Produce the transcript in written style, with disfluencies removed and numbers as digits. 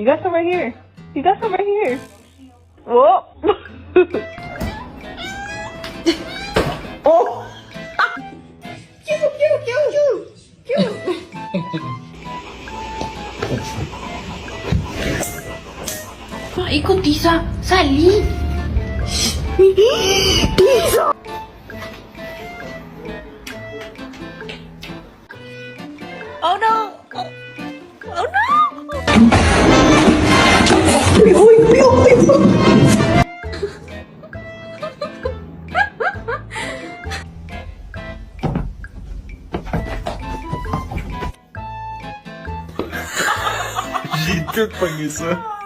You got some right here. You got some right here. Whoa. Oh. Ikut Tisa, Sally. Tisa. Oh no. Oh no. Jiduk pag isa.